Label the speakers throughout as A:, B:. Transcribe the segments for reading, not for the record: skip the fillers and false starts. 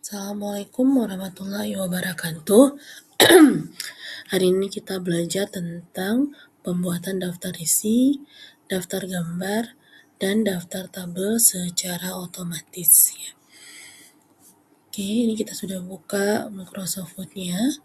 A: Assalamualaikum warahmatullahi wabarakatuh. Hari ini kita belajar tentang pembuatan daftar isi, daftar gambar, dan daftar tabel secara otomatis. Oke, ini kita sudah buka Microsoft Word-nya,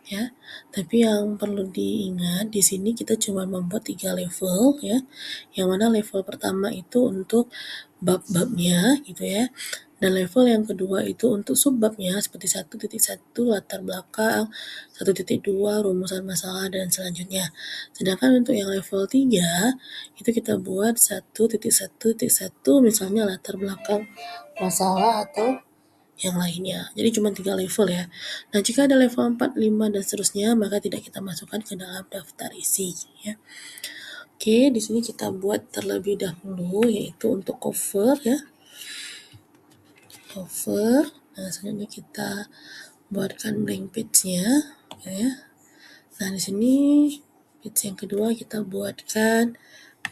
A: ya. Tapi yang perlu diingat di sini kita cuma membuat 3 level, ya. Yang mana level pertama itu untuk bab-babnya, gitu ya. Dan level yang kedua itu untuk subbabnya seperti 1.1 latar belakang, 1.2 rumusan masalah dan selanjutnya. Sedangkan untuk yang level 3 itu kita buat 1.1.1 misalnya latar belakang masalah atau yang lainnya. Jadi cuma 3 level ya. Nah, jika ada level 4, 5 dan seterusnya maka tidak kita masukkan ke dalam daftar isi ya. Oke, di sini kita buat terlebih dahulu yaitu untuk cover ya. Cover. Nah, selanjutnya kita buatkan blank page-nya ya. Nah, di sini page yang kedua kita buatkan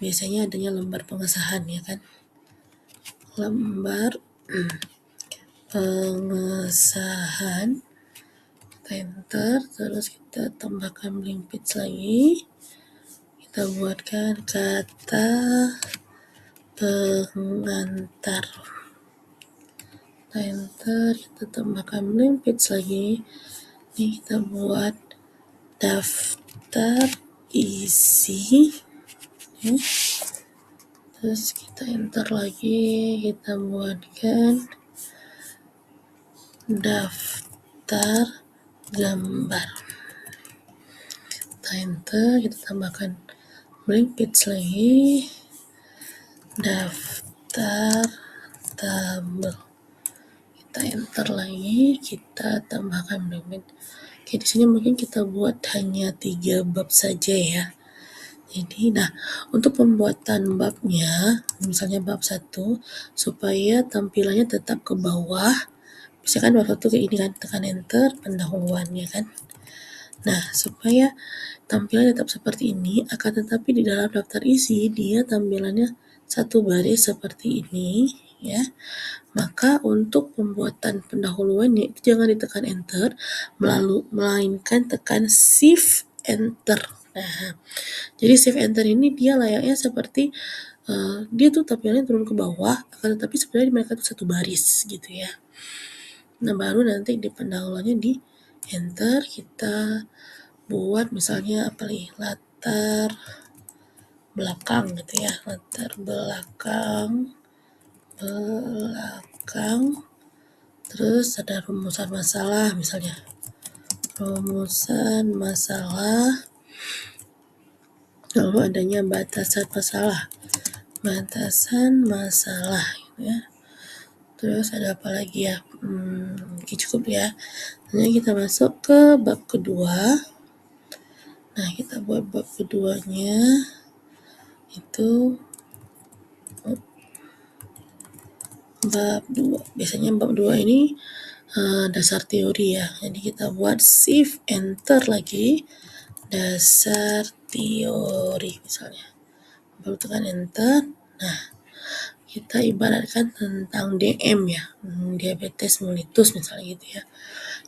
A: biasanya adanya lembar pengesahan ya kan. Lembar pengesahan. Enter, terus kita tambahkan blank page lagi. Kita buatkan kata pengantar. Enter, kita tambahkan blank page lagi. Ini kita buat daftar isi ya. Terus kita enter lagi, kita buatkan daftar gambar. Kita enter, kita tambahkan blank page lagi, daftar tabel. Kita enter lagi, kita tambahkan blank page. Oke, di sini mungkin kita buat hanya 3 bab saja ya. Jadi, nah, untuk pembuatan babnya, misalnya bab 1, supaya tampilannya tetap ke bawah, misalkan bab 1 kayak ini kan, tekan enter, pendahuluannya kan. Nah, supaya tampilannya tetap seperti ini, akan tetapi di dalam daftar isi, dia tampilannya satu baris seperti ini, ya. Maka untuk pembuatan pendahuluannya itu jangan ditekan enter, melainkan tekan shift enter. Nah, jadi shift enter ini dia layaknya seperti dia tuh tampilannya turun ke bawah, akan tetapi sebenarnya mereka tuh satu baris gitu ya. Nah, baru nanti di pendahuluannya di enter kita buat misalnya apa nih, latar belakang gitu ya, latar belakang terus ada rumusan masalah misalnya, rumusan masalah, lalu adanya batasan masalah gitu ya. Terus ada apa lagi ya, cukup ya. Nanti kita masuk ke bab kedua. Nah, kita buat bab keduanya itu bab 2. Biasanya bab 2 ini dasar teori ya. Jadi kita buat shift enter lagi, dasar teori misalnya. Baru tekan enter. Nah, kita ibaratkan tentang DM ya, diabetes mellitus misalnya gitu ya.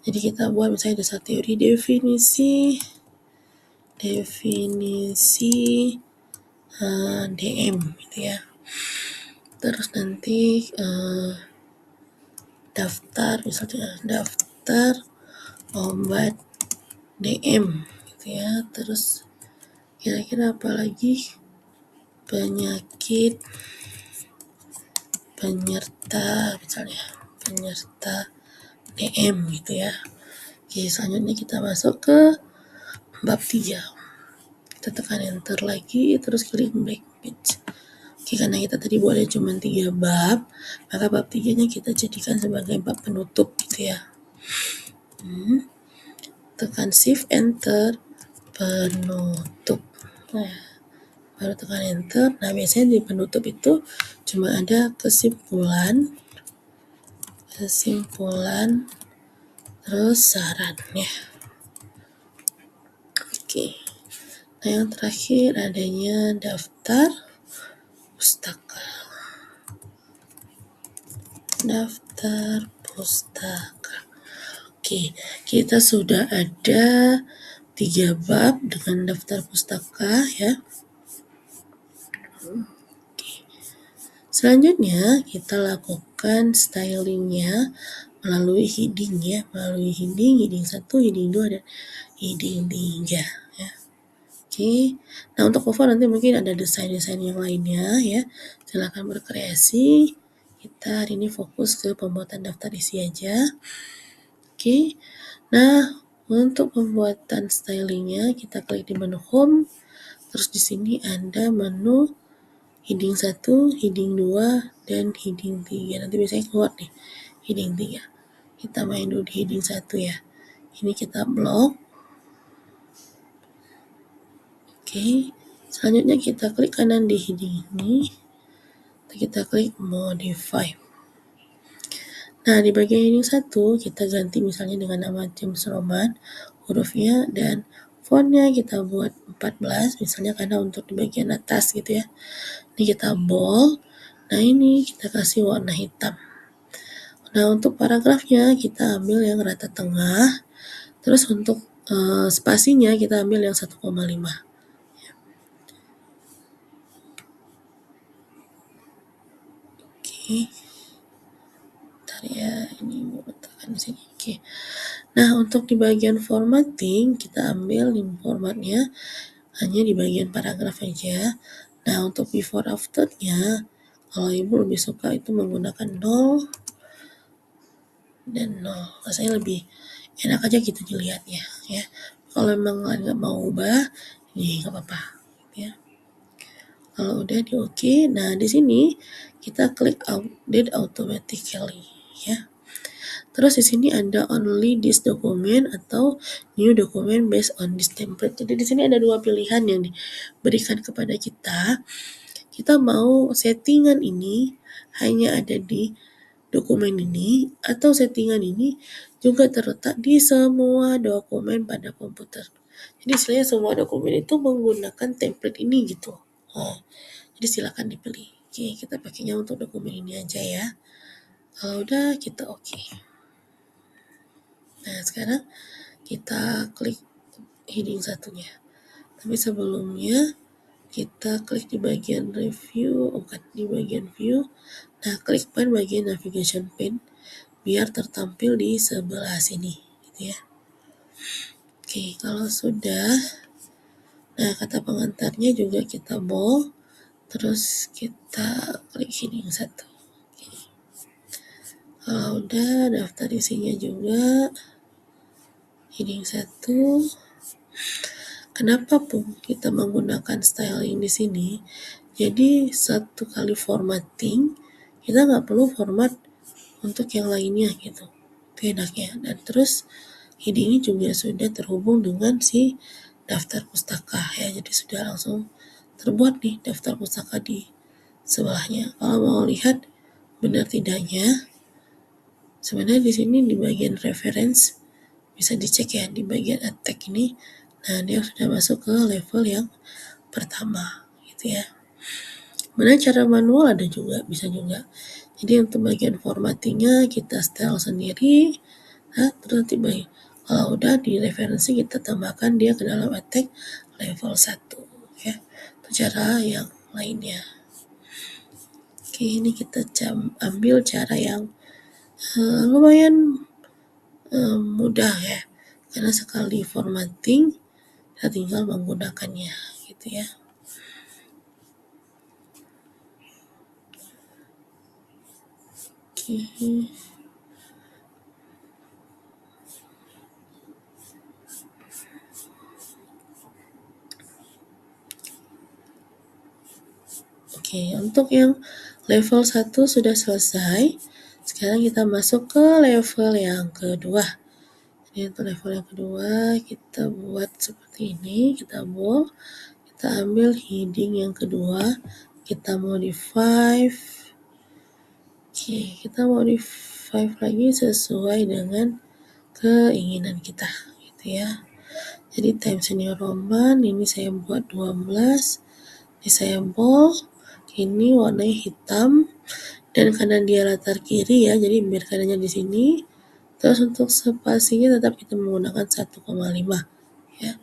A: Jadi kita buat misalnya dasar teori definisi DM gitu ya. Terus nanti daftar misalnya daftar obat DM gitu ya. Terus kira-kira apa lagi, penyakit penyerta misalnya, penyerta DM gitu ya. Oke, selanjutnya kita masuk ke bab 3. Kita tekan enter lagi, terus klik back page. Oke, karena kita tadi buatnya cuma 3 bab, maka bab 3-nya kita jadikan sebagai bab penutup gitu ya. Tekan shift enter, penutup. Nah, baru tekan enter. Nah, biasanya di penutup itu cuma ada kesimpulan, terus saran ya. Oke. Nah, yang terakhir adanya daftar pustaka. Oke, kita sudah ada 3 bab dengan daftar pustaka ya. Selanjutnya kita lakukan stylingnya melalui heading ya, melalui heading 1, heading 2, dan heading 3 ya. Oke, nah untuk cover nanti mungkin ada desain-desain yang lainnya ya, silakan berkreasi. Kita hari ini fokus ke pembuatan daftar isi aja. Oke, nah untuk pembuatan stylingnya kita klik di menu home, terus di sini ada menu heading 1, heading 2, dan heading 3. Nanti biasanya keluar nih heading 3. Kita main dulu di heading 1 ya. Ini kita blok. Oke, selanjutnya kita klik kanan di heading ini. Kita klik modify. Nah, di bagian heading 1 kita ganti misalnya dengan nama James Roman, hurufnya, dan fontnya kita buat 14 misalnya karena untuk di bagian atas gitu ya. Ini kita bold. Nah, ini kita kasih warna hitam. Nah, untuk paragrafnya kita ambil yang rata tengah. Terus untuk spasinya kita ambil yang 1,5. Oke. Bentar ya, ini mau letakkan di sini. Oke. Nah, untuk di bagian formatting kita ambil formatnya hanya di bagian paragraf aja. Nah, untuk before after-nya kalau ibu lebih suka itu menggunakan 0 dan 0. Rasanya lebih enak aja gitu dilihatnya ya. Kalau memang nggak mau ubah, ini nggak apa-apa ya. Kalau udah di oke, nah di sini kita klik update automatically ya. Terus di sini ada only this document atau new document based on this template. Jadi di sini ada 2 pilihan yang diberikan kepada kita. Kita mau settingan ini hanya ada di dokumen ini atau settingan ini juga terletak di semua dokumen pada komputer. Jadi istilahnya semua dokumen itu menggunakan template ini gitu. Nah, jadi silakan dipilih. Oke, kita pakainya untuk dokumen ini aja ya. Kalau udah kita oke. Nah, sekarang kita klik heading satunya. Tapi sebelumnya kita klik di bagian review, bukan di bagian view. Nah, klik bagian navigation pane biar tertampil di sebelah sini, gitu ya. Oke, kalau sudah, nah kata pengantarnya juga kita bold, terus kita klik heading 1. Oke. Kalau udah, daftar isinya juga heading 1. Kenapa pun kita menggunakan styling di sini? Jadi satu kali formatting kita nggak perlu format untuk yang lainnya gitu. Itu enaknya. Dan terus heading ini juga sudah terhubung dengan si daftar pustaka ya. Jadi sudah langsung terbuat nih daftar pustaka di sebelahnya. Kalau mau lihat benar tidaknya, sebenarnya di sini di bagian reference bisa dicek ya di bagian attack ini. Nah, dia sudah masuk ke level yang pertama gitu ya. Sebenarnya cara manual ada juga, bisa juga. Jadi untuk bagian formattingnya kita style sendiri. Nah, terus nanti kalau udah di referensi kita tambahkan dia ke dalam attack level 1 ya. Itu cara yang lainnya. Oke, ini kita ambil cara yang lumayan mudah ya. Karena sekali formatting kita tinggal menggunakannya gitu ya. Oke, untuk yang level 1 sudah selesai. Sekarang kita masuk ke level yang kedua. Jadi untuk level yang kedua kita buat seperti ini, kita bold, kita ambil heading yang kedua, kita modify. Oke, kita modify lagi sesuai dengan keinginan kita gitu ya. Jadi Times New Roman ini saya buat 12, ini saya bold, ini warnanya hitam, dan karena dia latar kiri ya, jadi biar kanannya di sini, Terus untuk spasinya tetap kita menggunakan 1,5 ya.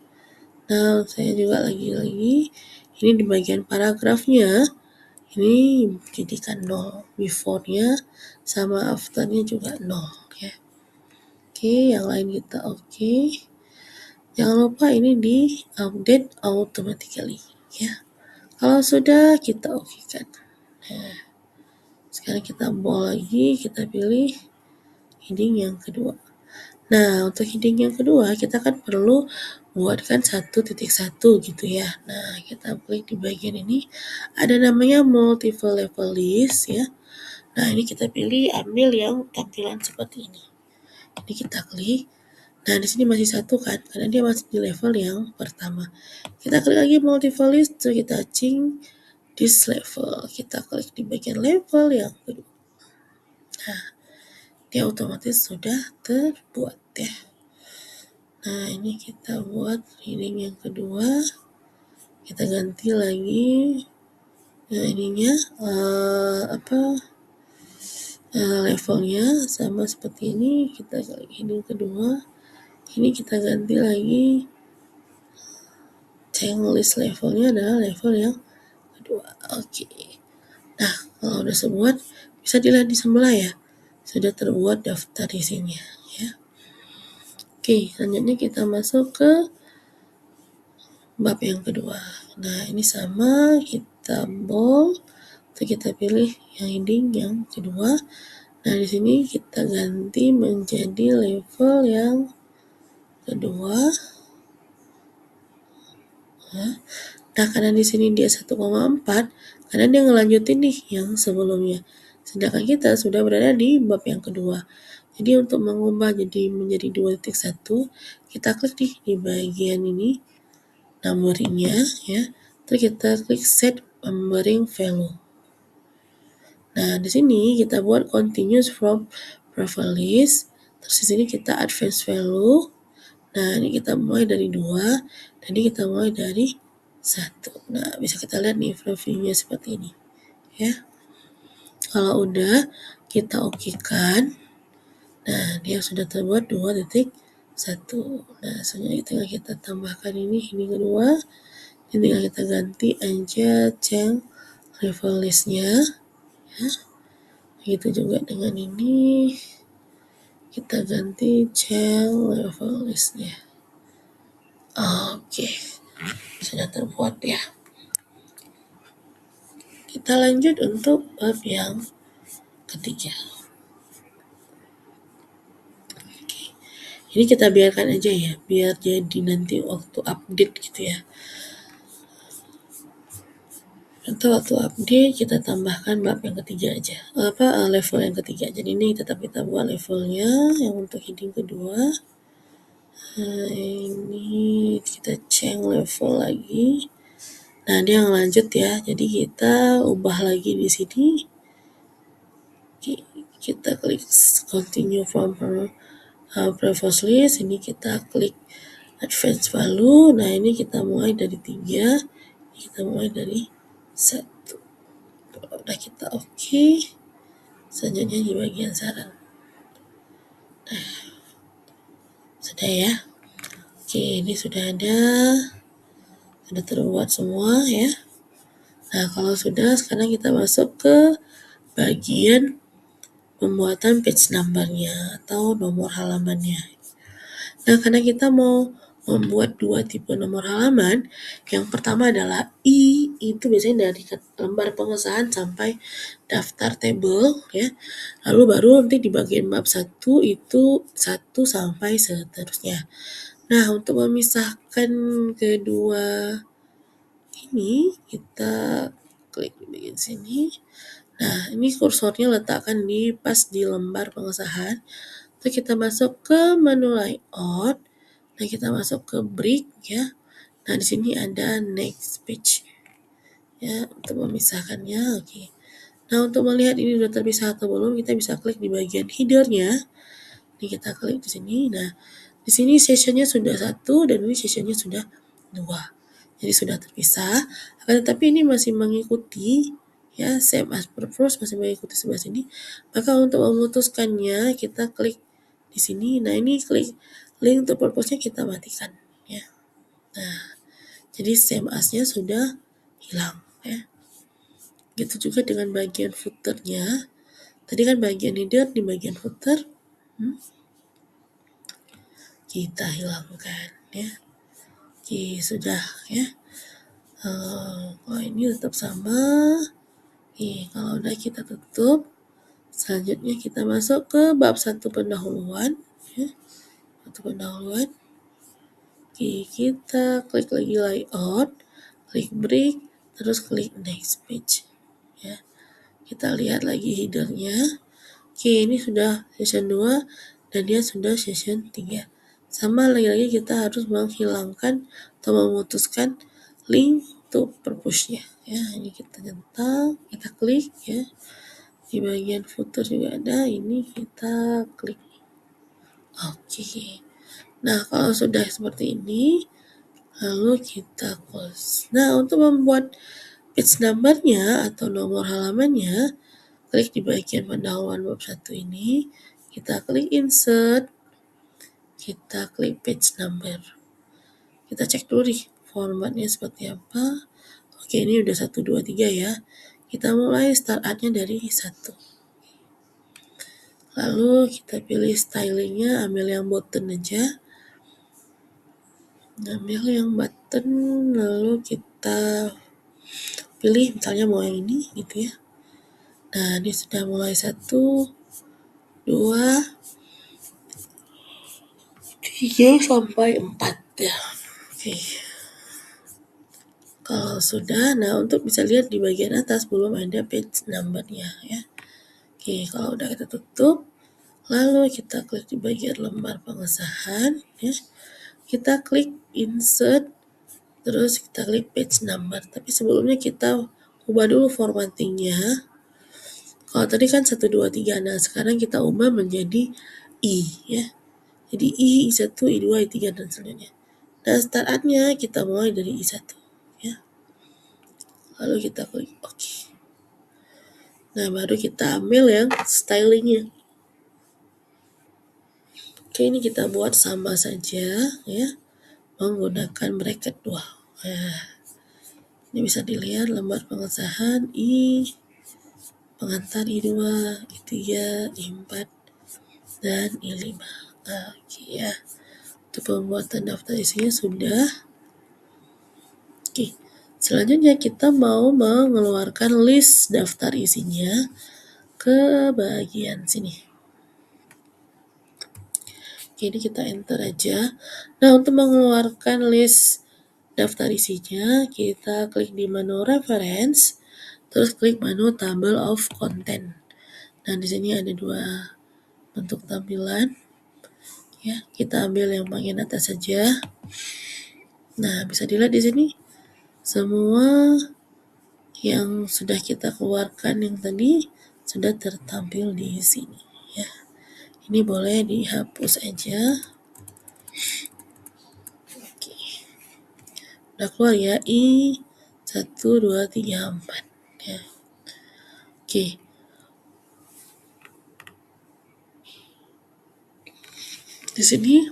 A: Nah, saya juga lagi-lagi ini di bagian paragrafnya ini jadikan 0, before-nya sama after-nya juga 0 ya. Oke, yang lain kita oke. Jangan lupa ini di update automatically ya. Kalau sudah kita oke kan. Nah, sekarang kita bold lagi, kita pilih heading yang kedua. Nah, untuk heading yang kedua kita kan perlu buatkan 1.1 gitu ya. Nah, kita klik di bagian ini ada namanya multiple level list ya. Nah, ini kita pilih ambil yang tampilan seperti ini. Ini kita klik. Nah, di sini masih 1 kan, karena dia masih di level yang pertama. Kita klik lagi multiple list, terus kita change this level. Kita klik di bagian level yang kedua. Nah, dia otomatis sudah terbuat ya. Nah, ini kita buat heading yang kedua. Kita ganti lagi ininya levelnya sama seperti ini. Kita klik heading kedua. Ini kita ganti lagi change list levelnya adalah level yang kedua. Oke. Nah, kalau udah sebuat bisa dilihat di sebelah ya. Sudah terbuat daftar isinya ya. Oke, selanjutnya kita masuk ke bab yang kedua. Nah, ini sama, kita bold, kita pilih yang heading yang kedua. Nah, di sini kita ganti menjadi level yang kedua. Nah, karena di sini dia 1,4, karena dia ngelanjutin nih yang sebelumnya. Sedangkan kita sudah berada di bab yang kedua. Jadi untuk mengubah menjadi 2.1, kita klik di bagian ini numbering-nya ya. Terus kita klik set numbering value. Nah, di sini kita buat continuous from profile list. Terus di sini kita advance value. Nah, ini kita mulai dari 2, dan ini kita mulai dari 1. Nah, bisa kita lihat nih previewnya seperti ini. Ya. Kalau udah kita okekan. Nah, dia sudah terbuat 2.1. Nah, selanjutnya tinggal kita tambahkan ini kedua. Ini tinggal kita ganti aja change level list-nya. Ya. Begitu juga dengan ini. Kita ganti change level list-nya. Oke. Sudah terbuat ya. Kita lanjut untuk bab yang ketiga. Oke. Ini kita biarkan aja ya, biar jadi nanti waktu update gitu ya. Nanti waktu update kita tambahkan bab yang ketiga aja. Level yang ketiga. Jadi ini tetap kita buat levelnya yang untuk heading kedua. Nah, ini kita change level lagi. Nah, dia yang lanjut ya. Jadi kita ubah lagi di sini. Kita klik continue from previous list. Ini kita klik advance value. Nah, ini kita mulai dari 3. Kita mulai dari 1. Udah kita oke. Selanjutnya di bagian saran. Nah, sudah ya. Oke, ini sudah ada. Sudah terbuat semua ya. Nah, kalau sudah, sekarang kita masuk ke bagian pembuatan page number-nya atau nomor halamannya. Nah, karena kita mau membuat 2 tipe nomor halaman, yang pertama adalah I, itu biasanya dari lembar pengesahan sampai daftar tabel ya. Lalu baru nanti di bagian bab 1 itu 1 sampai seterusnya. Nah, untuk memisahkan kedua ini, kita klik di bagian sini. Nah, ini kursornya letakkan pas di lembar pengesahan. Terus kita masuk ke menu layout. Nah, kita masuk ke break ya. Nah, di sini ada next page. Ya, untuk memisahkannya. Oke. Nah, untuk melihat ini sudah terpisah atau belum, kita bisa klik di bagian header-nya. Ini kita klik di sini. Nah, di sini sessionnya sudah 1 dan ini sessionnya sudah 2. Jadi sudah terpisah. Tetapi ini masih mengikuti ya, same as purpose masih mengikuti sebelah sini. Maka untuk memutuskannya kita klik di sini. Nah, ini klik link to purpose-nya kita matikan ya. Nah, jadi same as-nya sudah hilang ya. Gitu juga dengan bagian footer-nya. Tadi kan bagian header di bagian footer kita hilangkan ya. Oke, sudah ya. Kalau ini tetap sama. Oke, kalau udah kita tutup. Selanjutnya kita masuk ke bab 1 pendahuluan ya. 1 pendahuluan. Oke, kita klik lagi layout, klik break, terus klik next page ya. Kita lihat lagi headernya. Oke, ini sudah session 2 dan dia sudah session 3. Sama lagi-lagi kita harus menghilangkan atau memutuskan link to purpose-nya ya. Ini kita centang, kita klik ya. Di bagian footer juga ada, ini kita klik. Oke. Nah, kalau sudah seperti ini, lalu kita close. Nah, untuk membuat page number-nya atau nomor halamannya, klik di bagian pendahuluan bab 1 ini, kita klik insert, kita klik page number. Kita cek dulu nih formatnya seperti apa. Oke, ini udah 1, 2, 3 ya. Kita mulai start nya dari 1. Lalu kita pilih stylingnya, ambil yang button aja. Ambil yang button, lalu kita pilih misalnya mau yang ini gitu ya. Nah, ini sudah mulai 1, 2, 3 sampai 4 ya. Oke. Kalau sudah, nah untuk bisa lihat di bagian atas belum ada page number-nya ya. Oke, kalau udah kita tutup, lalu kita klik di bagian lembar pengesahan ya. Kita klik insert, terus kita klik page number. Tapi sebelumnya kita ubah dulu formattingnya. Kalau tadi kan 1, 2, 3, nah sekarang kita ubah menjadi I ya. Jadi I1, I2, I3 dan selanjutnya. Dan start-nya kita mulai dari I1 ya. Lalu kita klik OK. Nah, baru kita ambil yang stylingnya. Oke, ini kita buat sama saja ya, menggunakan bracket 2. Nah, ini bisa dilihat lembar pengesahan I, pengantar I2, I3, I4, dan I5. Nah, oke ya. Untuk pembuatan daftar isinya sudah. Oke. Selanjutnya kita mau mengeluarkan list daftar isinya ke bagian sini. Jadi kita enter aja. Nah, untuk mengeluarkan list daftar isinya, kita klik di menu reference, terus klik menu table of content. Nah, di sini ada 2 bentuk tampilan. Ya, kita ambil yang bagian atas saja. Nah, bisa dilihat di sini semua yang sudah kita keluarkan yang tadi sudah tertampil di sini ya. Ini boleh dihapus aja. Oke. Udah keluar ya I1, 2, 3, 4 ya. Oke. Di sini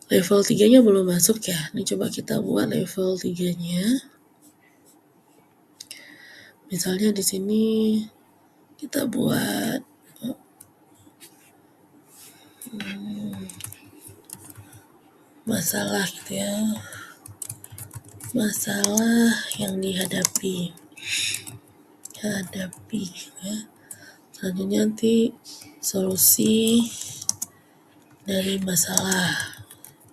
A: level 3-nya belum masuk ya. Ini coba kita buat level 3-nya. Misalnya di sini kita buat masalah gitu ya. Masalah yang dihadapi ya. Selanjutnya nanti solusi dari masalah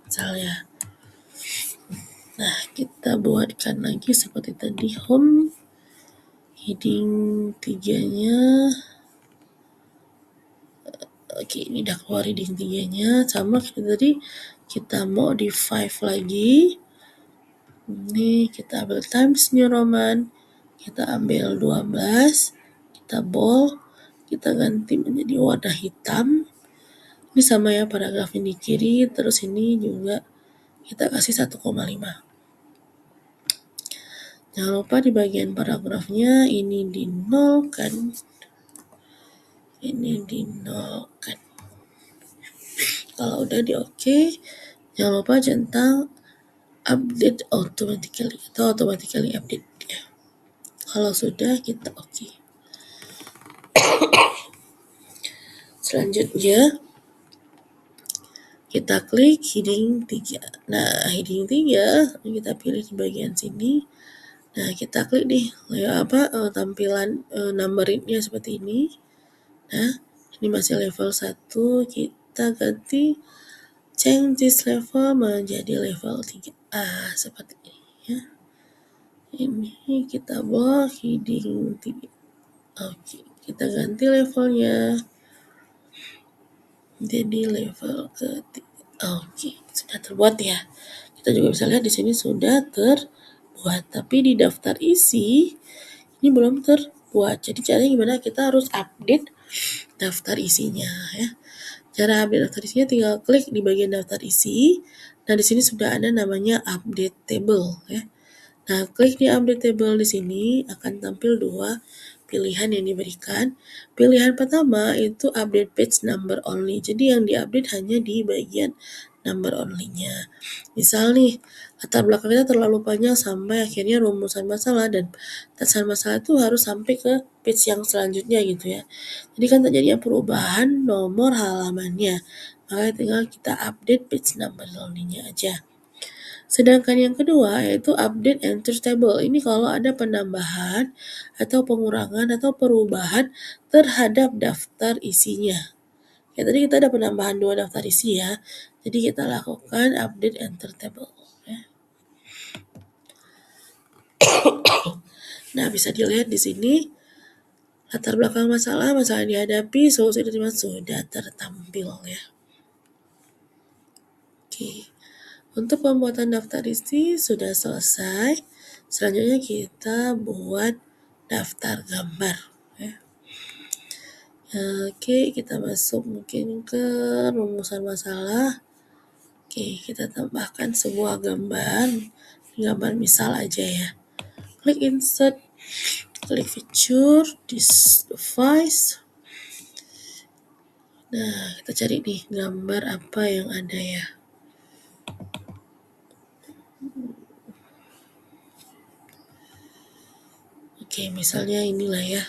A: misalnya. Nah, kita buatkan lagi seperti tadi, home heading 3-nya. Oke, ini udah keluar heading 3-nya. Sama seperti tadi, kita modify lagi. Ini kita ambil Times New Roman, kita ambil 12, kita bold, kita ganti menjadi warna hitam. Ini sama ya paragraf ini kiri, terus ini juga kita kasih 1,5. Jangan lupa di bagian paragrafnya ini dinolkan. Ini dinolkan. Kalau udah di oke, jangan lupa centang update automatically atau automatically update ya. Kalau sudah kita oke. Selanjutnya kita klik heading 3. Nah, heading 3 kita pilih di bagian sini. Nah, kita klik nih tampilan numbering-nya seperti ini. Nah, ini masih level 1, kita ganti change this level menjadi level 3A seperti ini ya. Ini kita blok heading 3. Oke, kita ganti levelnya jadi level ketiga. Oke, sudah terbuat ya. Kita juga bisa lihat di sini sudah terbuat, tapi di daftar isi ini belum terbuat. Jadi caranya gimana? Kita harus update daftar isinya ya. Cara update daftar isinya tinggal klik di bagian daftar isi. Nah, di sini sudah ada namanya update table ya. Nah, klik di update table di sini akan tampil dua pilihan yang diberikan. Pilihan pertama itu update page number only. Jadi yang diupdate hanya di bagian number only-nya. Misal nih, latar belakang kita terlalu panjang sampai akhirnya rumusan masalah dan batasan masalah itu harus sampai ke page yang selanjutnya gitu ya. Jadi kan terjadi perubahan nomor halamannya. Makanya tinggal kita update page number only-nya aja. Sedangkan yang kedua yaitu update enter table. Ini kalau ada penambahan atau pengurangan atau perubahan terhadap daftar isinya. Ya, tadi kita ada penambahan 2 daftar isi ya. Jadi kita lakukan update enter table. Ya. Nah, bisa dilihat di sini latar belakang masalah yang dihadapi, solusi diterima sudah tertampil ya. Oke. Untuk pembuatan daftar isi sudah selesai. Selanjutnya kita buat daftar gambar. Ya. Oke, kita masuk mungkin ke rumusan masalah. Oke, kita tambahkan sebuah gambar misal aja ya. Klik insert, klik feature, this device. Nah, kita cari nih gambar apa yang ada ya. Oke, misalnya inilah ya.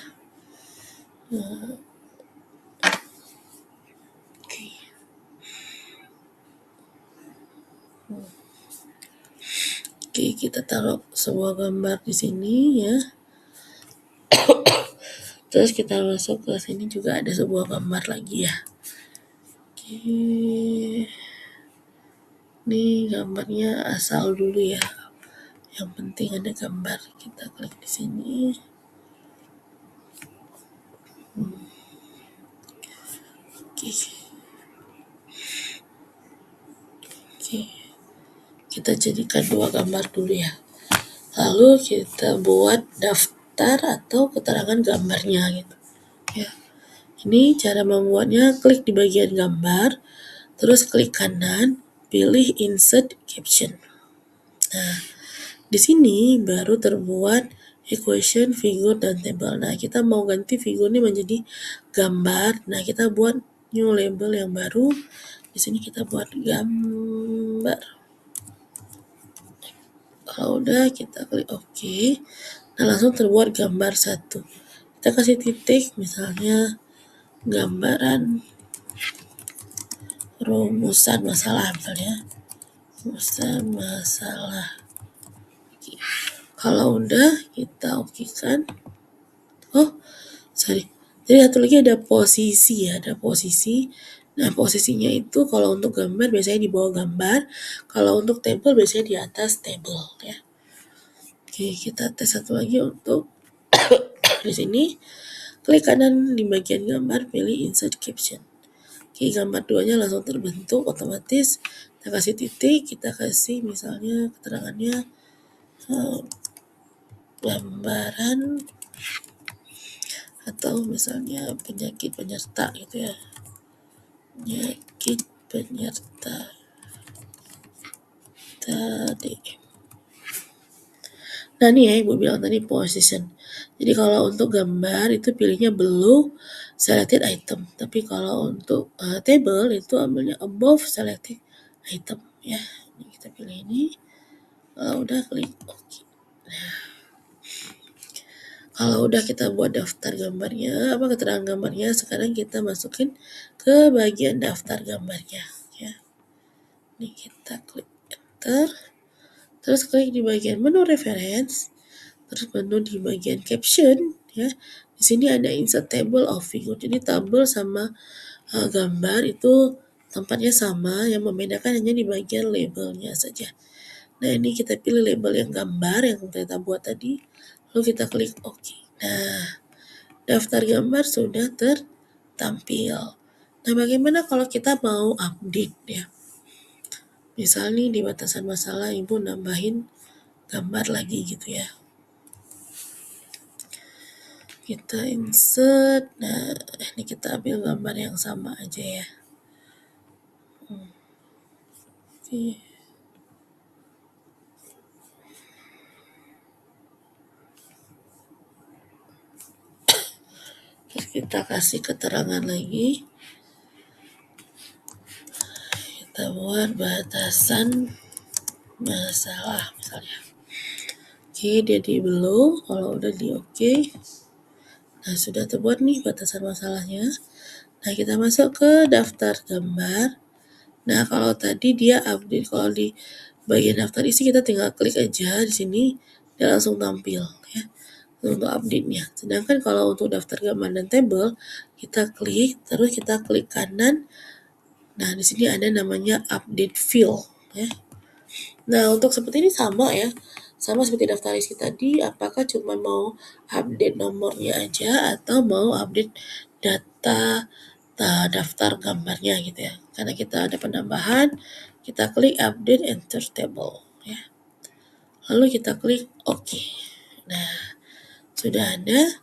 A: Oke, kita taruh sebuah gambar di sini ya. Terus kita masuk ke sini juga ada sebuah gambar lagi ya. Oke. Ini gambarnya asal dulu ya. Yang penting ada gambar. Kita klik di sini. Oke. Oke. Kita jadikan 2 gambar dulu ya. Lalu kita buat daftar atau keterangan gambarnya gitu. Ya. Ini cara membuatnya, klik di bagian gambar, terus klik kanan, pilih insert caption. Nah, di sini baru terbuat equation, figure, dan table. Nah, kita mau ganti figur ini menjadi gambar. Nah, kita buat new label yang baru. Di sini kita buat gambar. Kalau udah kita klik OK. Nah, langsung terbuat gambar 1. Kita kasih titik, misalnya gambaran rumusan masalah misalnya. Rumusan masalah. Oke. Kalau udah kita oke kan. Oh, sorry. Jadi satu lagi ada posisi ya, ada posisi. Nah, posisinya itu kalau untuk gambar biasanya di bawah gambar, kalau untuk table biasanya di atas table ya. Oke, kita tes satu lagi untuk di sini. Klik kanan di bagian gambar, pilih insert caption. Oke, gambar 2-nya langsung terbentuk otomatis. Kita kasih titik, kita kasih misalnya keterangannya gambaran atau misalnya penyakit penyerta gitu ya. Penyakit penyerta tadi. Nah, nih ya Ibu bilang tadi position. Jadi kalau untuk gambar itu pilihnya below selected item, tapi kalau untuk table itu ambilnya above selected item ya. Ini kita pilih ini. Kalau udah klik OK. Kalau udah kita buat daftar gambarnya, keterangan gambarnya, sekarang kita masukin ke bagian daftar gambarnya ya. Ini kita klik enter, terus klik di bagian menu reference, terus menu di bagian caption ya. Di sini ada insert table of figure. Jadi tabel sama gambar itu tempatnya sama, yang membedakan hanya di bagian labelnya saja. Nah, ini kita pilih label yang gambar yang kita buat tadi, lalu kita klik OK. Nah, daftar gambar sudah tertampil. Nah, bagaimana kalau kita mau update ya? Misal nih di batasan masalah Ibu nambahin gambar lagi gitu ya. Kita insert, nah ini kita ambil gambar yang sama aja ya. Oke. Terus kita kasih keterangan lagi. Kita buat batasan masalah misalnya. Oke, dia di below, kalau udah di OK. Nah, sudah terbuat nih batasan masalahnya. Nah, kita masuk ke daftar gambar. Nah, kalau tadi dia update, kalau di bagian daftar isi kita tinggal klik aja di sini, dia langsung tampil ya untuk update-nya. Sedangkan kalau untuk daftar gambar dan table, kita klik, terus kita klik kanan. Nah, di sini ada namanya update field ya. Nah, untuk seperti ini sama ya. Sama seperti daftar isi tadi, apakah cuma mau update nomornya aja atau mau update data daftar gambarnya gitu ya. Karena kita ada penambahan, kita klik update enter table ya. Lalu kita klik OK. Nah, sudah ada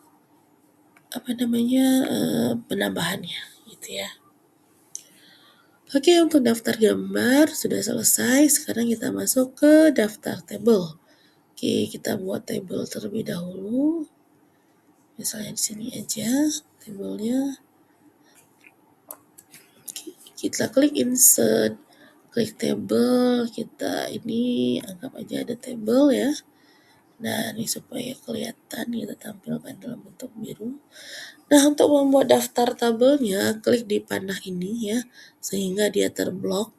A: penambahannya gitu ya. Oke, untuk daftar gambar sudah selesai. Sekarang kita masuk ke daftar table. Oke, kita buat table terlebih dahulu. Misalnya di sini aja tabelnya. Oke, kita klik insert, klik table. Kita ini anggap aja ada table ya. Nah, ini supaya kelihatan kita tampilkan dalam bentuk biru. Nah, untuk membuat daftar tabelnya, klik di panah ini ya, sehingga dia terblok.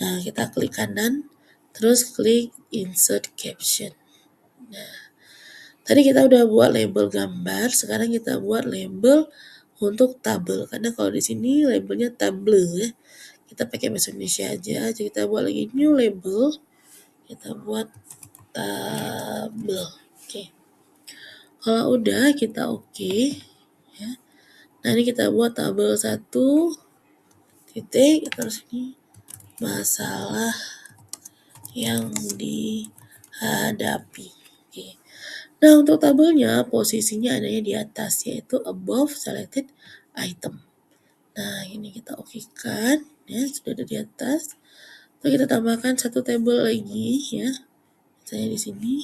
A: Nah, kita klik kanan, terus klik insert caption. Nah, tadi kita udah buat label gambar, sekarang kita buat label untuk tabel. Karena kalau di sini labelnya table ya. Kita pakai bahasa Indonesia aja. Jadi kita buat lagi new label. Kita buat tabel. Oke. Kalau udah kita oke ya. Nah, ini kita buat tabel 1 titik, terus ini masalah yang dihadapi. Oke. Nah, untuk tabelnya posisinya adanya di atas, yaitu above selected item. Nah, ini kita okekan ya, sudah ada di atas. Lalu kita tambahkan satu tabel lagi ya. Misalnya di sini.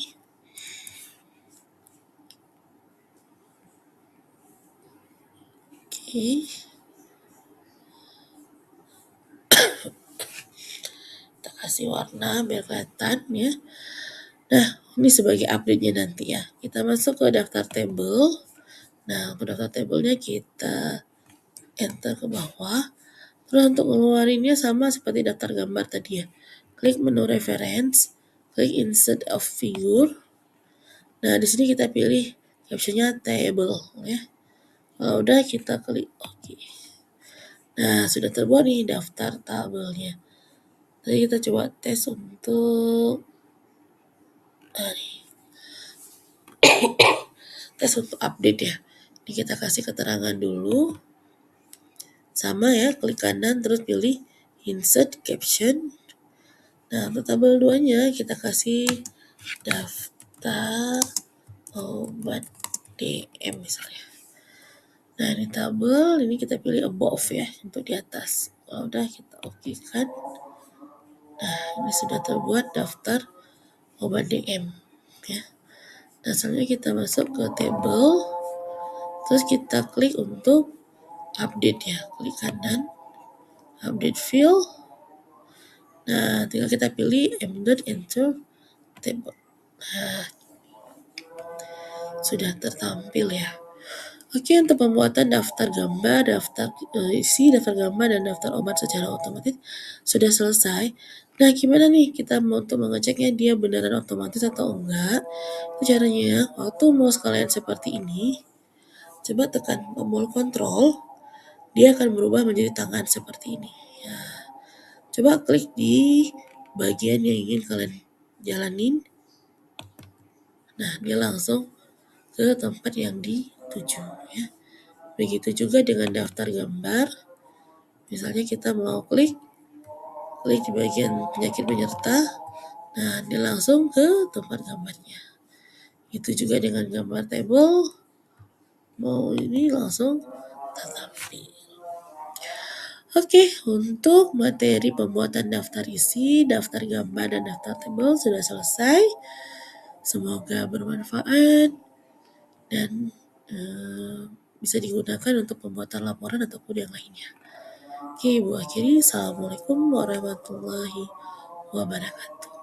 A: Oke. Kita kasih warna biar kelihatan ya. Nah, ini sebagai update-nya nanti ya. Kita masuk ke daftar table. Nah, untuk daftar tabelnya kita enter ke bawah. Terus untuk ngeluarinnya sama seperti daftar gambar tadi ya. Klik menu reference, klik insert a figure. Nah, di sini kita pilih captionnya table ya. Kalau udah kita klik OK. Nah, sudah terbuat nih daftar tabelnya. Jadi kita coba tes untuk tes untuk update ya. Ini kita kasih keterangan dulu. Sama ya, klik kanan terus pilih insert caption. Nah, untuk tabel 2-nya kita kasih daftar obat DM misalnya. Nah, ini tabel, ini kita pilih above ya, untuk di atas. Kalau udah kita oke kan. Nah, ini sudah terbuat daftar obat DM ya. Nah, selanjutnya kita masuk ke table, terus kita klik untuk update ya, klik kanan, update field. Nah, tinggal kita pilih embedded enter table. Nah, sudah tertampil ya. Oke, untuk pembuatan daftar gambar, daftar isi, daftar gambar, dan daftar obat secara otomatis sudah selesai. Nah, gimana nih kita mau untuk mengeceknya dia beneran otomatis atau enggak? Itu caranya, waktu mau sekalian seperti ini, coba tekan tombol kontrol, dia akan berubah menjadi tangan seperti ini. Ya, coba klik di bagian yang ingin kalian jalanin. Nah, dia langsung ke tempat yang dituju ya. Begitu juga dengan daftar gambar. Misalnya kita mau klik di bagian penyakit penyerta. Nah, dia langsung ke tempat gambarnya. Itu juga dengan gambar table. Mau ini langsung tertampil. Oke, untuk materi pembuatan daftar isi, daftar gambar, dan daftar table sudah selesai. Semoga bermanfaat dan bisa digunakan untuk pembuatan laporan ataupun yang lainnya. Oke, Ibu akhiri. Assalamualaikum warahmatullahi wabarakatuh.